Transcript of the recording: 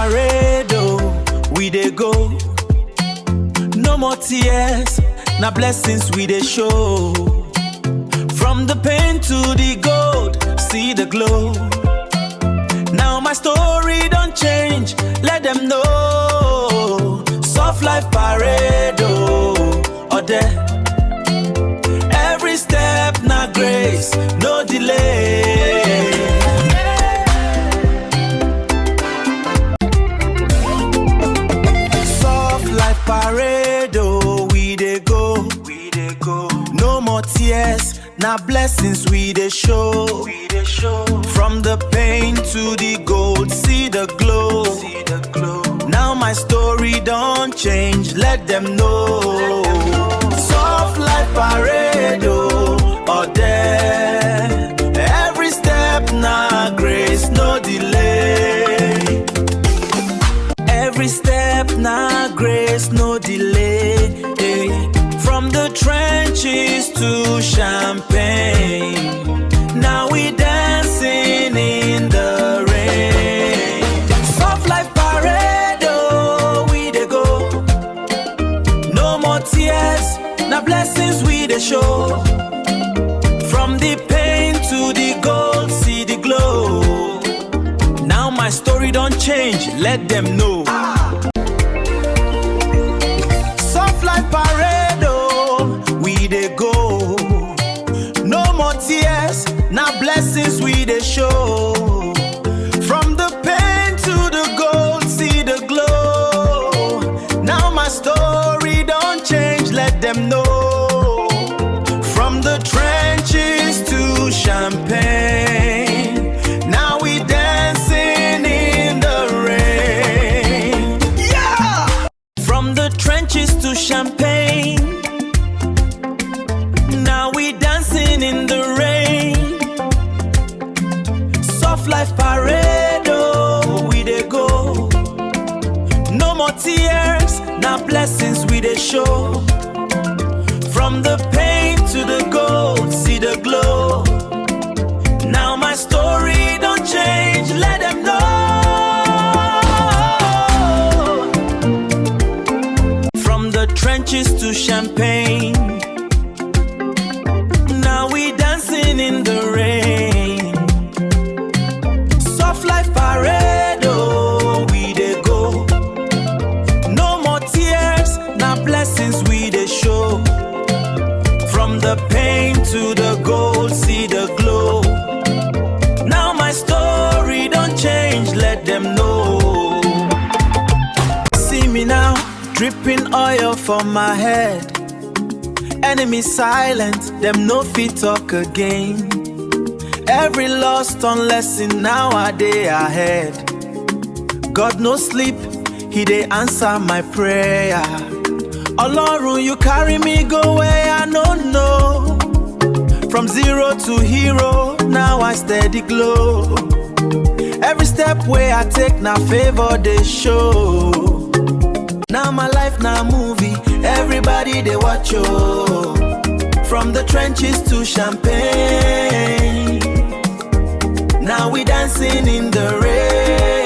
parade, oh, we dey go. No more tears, now blessings we dey show. From the pain to the gold, see the glow. Now my story don't change, let them know. Soft life parade, oh there. Every step na grace, no delay. Soft life parade, oh, we dey go. No more tears, now blessings we dey show. From the pain to the gold, see the glow. Now my story don't change, let them know. Soft life parade, oh there. Every step na grace, no delay. Every step na grace, no delay. From the trenches to champagne, now we dancing in the rain. Soft life parade, oh, we dey go. No more tears, now blessings we dey show. From the pain to the gold, see the glow. Now my story don't change, let them know. Soft life parade, oh, we dey go. No more tears, now blessings we dey show. From the pain to the gold, see the glow. Now my story don't change, let them know. From the trenches to champagne, now we dancing in the rain. Yeah! From the trenches to champagne, now we dancing in the rain. Soft life parade, oh, we dey go. No more tears, now blessings we dey show. From the pain to the gold, see the glow. Now my story don't change, let them know. From the trenches to champagne, now we dancing in the rain. Soft life parade, oh, we dey go. No more tears, now blessings we dey show. From the pain to the gold, see the glow. Now my story don't change, let them know. See me now, dripping oil from my head. Enemies silent, them no fit talk again. Every lost on lesson, now I dey ahead. God no sleep, he dey answer my prayer. Olorun, you carry me go where I don't know. From zero to hero, now I steady glow. Every step where I take, now favor they show. Now my life now movie, everybody they watch you. From the trenches to champagne, now we dancing in the rain.